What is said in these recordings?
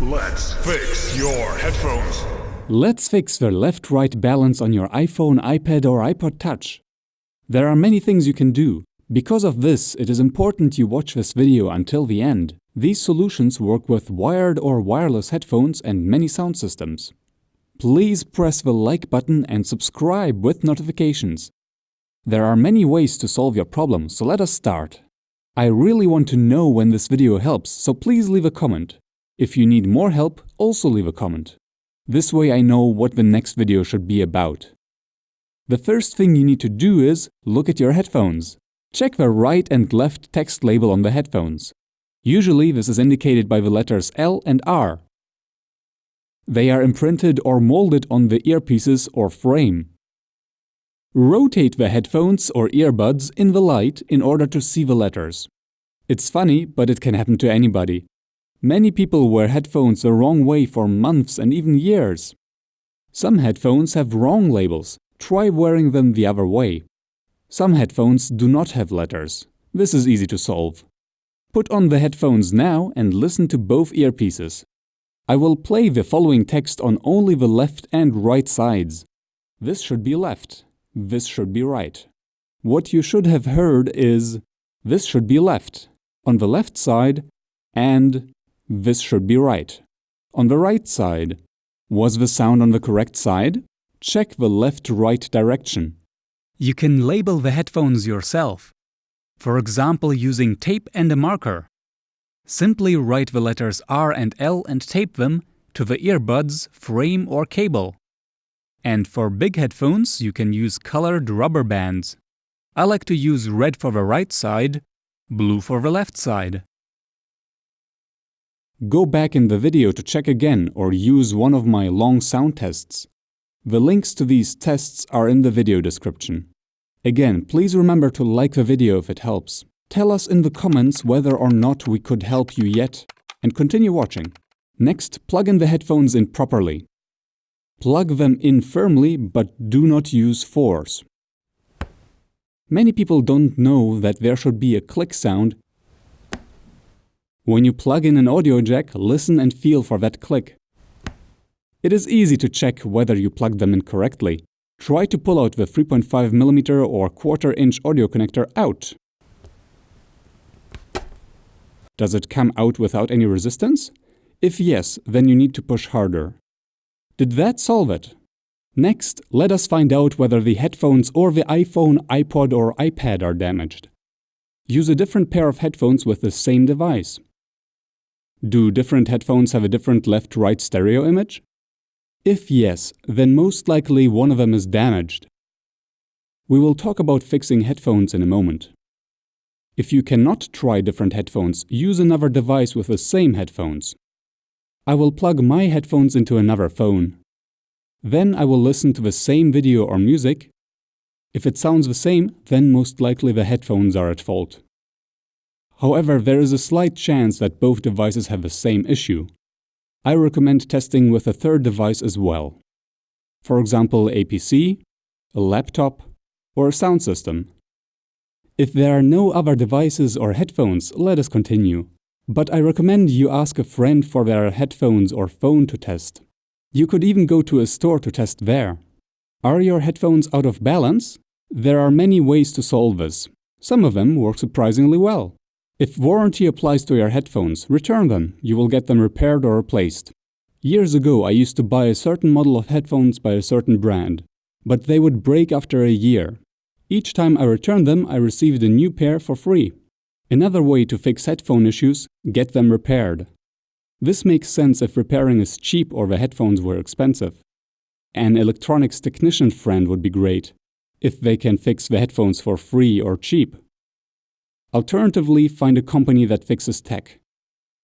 Let's fix your headphones. Let's fix the left-right balance on your iPhone, iPad or iPod Touch. There are many things you can do. Because of this, it is important you watch this video until the end. These solutions work with wired or wireless headphones and many sound systems. Please press the like button and subscribe with notifications. There are many ways to solve your problem, so let us start. I really want to know when this video helps, so please leave a comment. If you need more help, also leave a comment. This way I know what the next video should be about. The first thing you need to do is look at your headphones. Check the right and left text label on the headphones. Usually this is indicated by the letters L and R. They are imprinted or molded on the earpieces or frame. Rotate the headphones or earbuds in the light in order to see the letters. It's funny, but it can happen to anybody. Many people wear headphones the wrong way for months and even years. Some headphones have wrong labels. Try wearing them the other way. Some headphones do not have letters. This is easy to solve. Put on the headphones now and listen to both earpieces. I will play the following text on only the left and right sides. This should be left. This should be right. What you should have heard is, this should be left, on the left side, and this should be right. On the right side, was the sound on the correct side? Check the left-right direction. You can label the headphones yourself. For example, using tape and a marker. Simply write the letters R and L and tape them to the earbuds, frame or cable. And for big headphones, you can use colored rubber bands. I like to use red for the right side, blue for the left side. Go back in the video to check again or use one of my long sound tests. The links to these tests are in the video description. Again, please remember to like the video if it helps. Tell us in the comments whether or not we could help you yet, and continue watching. Next, plug in the headphones in properly. Plug them in firmly, but do not use force. Many people don't know that there should be a click sound. When you plug in an audio jack, listen and feel for that click. It is easy to check whether you plugged them in correctly. Try to pull out the 3.5mm or 1/4" audio connector out. Does it come out without any resistance? If yes, then you need to push harder. Did that solve it? Next, let us find out whether the headphones or the iPhone, iPod or iPad are damaged. Use a different pair of headphones with the same device. Do different headphones have a different left-right stereo image? If yes, then most likely one of them is damaged. We will talk about fixing headphones in a moment. If you cannot try different headphones, use another device with the same headphones. I will plug my headphones into another phone. Then I will listen to the same video or music. If it sounds the same, then most likely the headphones are at fault. However, there is a slight chance that both devices have the same issue. I recommend testing with a third device as well. For example, a PC, a laptop, or a sound system. If there are no other devices or headphones, let us continue. But I recommend you ask a friend for their headphones or phone to test. You could even go to a store to test there. Are your headphones out of balance? There are many ways to solve this. Some of them work surprisingly well. If warranty applies to your headphones, return them. You will get them repaired or replaced. Years ago, I used to buy a certain model of headphones by a certain brand, but they would break after a year. Each time I returned them, I received a new pair for free. Another way to fix headphone issues, get them repaired. This makes sense if repairing is cheap or the headphones were expensive. An electronics technician friend would be great, if they can fix the headphones for free or cheap. Alternatively, find a company that fixes tech.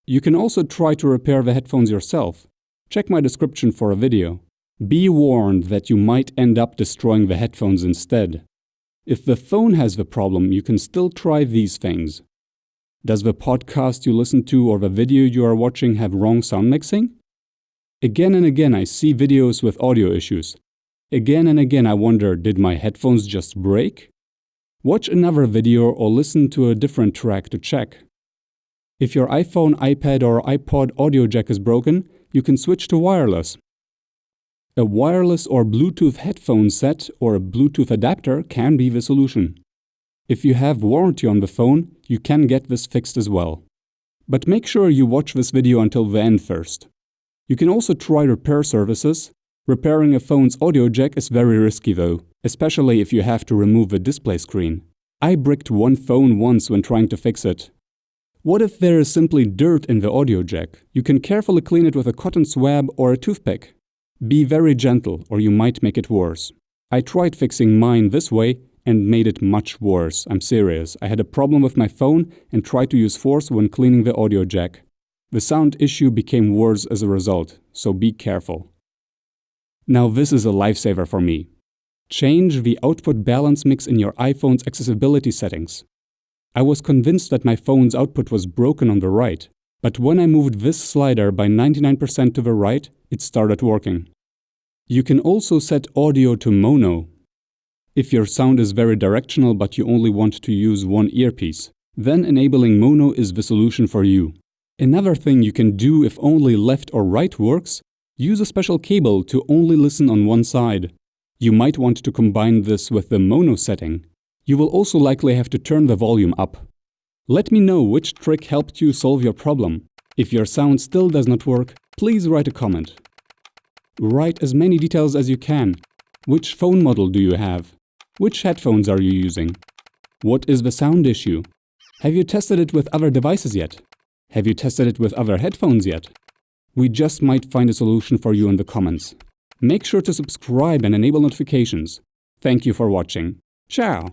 You can also try to repair the headphones yourself. Check my description for a video. Be warned that you might end up destroying the headphones instead. If the phone has the problem, you can still try these things. Does the podcast you listen to or the video you are watching have wrong sound mixing? Again and again I see videos with audio issues. Again and again I wonder, did my headphones just break? Watch another video or listen to a different track to check. If your iPhone, iPad, or iPod audio jack is broken, you can switch to wireless. A wireless or Bluetooth headphone set or a Bluetooth adapter can be the solution. If you have warranty on the phone, you can get this fixed as well. But make sure you watch this video until the end first. You can also try repair services. Repairing a phone's audio jack is very risky though, especially if you have to remove the display screen. I bricked one phone once when trying to fix it. What if there is simply dirt in the audio jack? You can carefully clean it with a cotton swab or a toothpick. Be very gentle or you might make it worse. I tried fixing mine this way and made it much worse. I'm serious. I had a problem with my phone and tried to use force when cleaning the audio jack. The sound issue became worse as a result, so be careful. Now this is a lifesaver for me. Change the output balance mix in your iPhone's accessibility settings. I was convinced that my phone's output was broken on the right, but when I moved this slider by 99% to the right, it started working. You can also set audio to mono. If your sound is very directional but you only want to use one earpiece, then enabling mono is the solution for you. Another thing you can do if only left or right works, use a special cable to only listen on one side. You might want to combine this with the mono setting. You will also likely have to turn the volume up. Let me know which trick helped you solve your problem. If your sound still does not work, please write a comment. Write as many details as you can. Which phone model do you have? Which headphones are you using? What is the sound issue? Have you tested it with other devices yet? Have you tested it with other headphones yet? We just might find a solution for you in the comments. Make sure to subscribe and enable notifications. Thank you for watching. Ciao!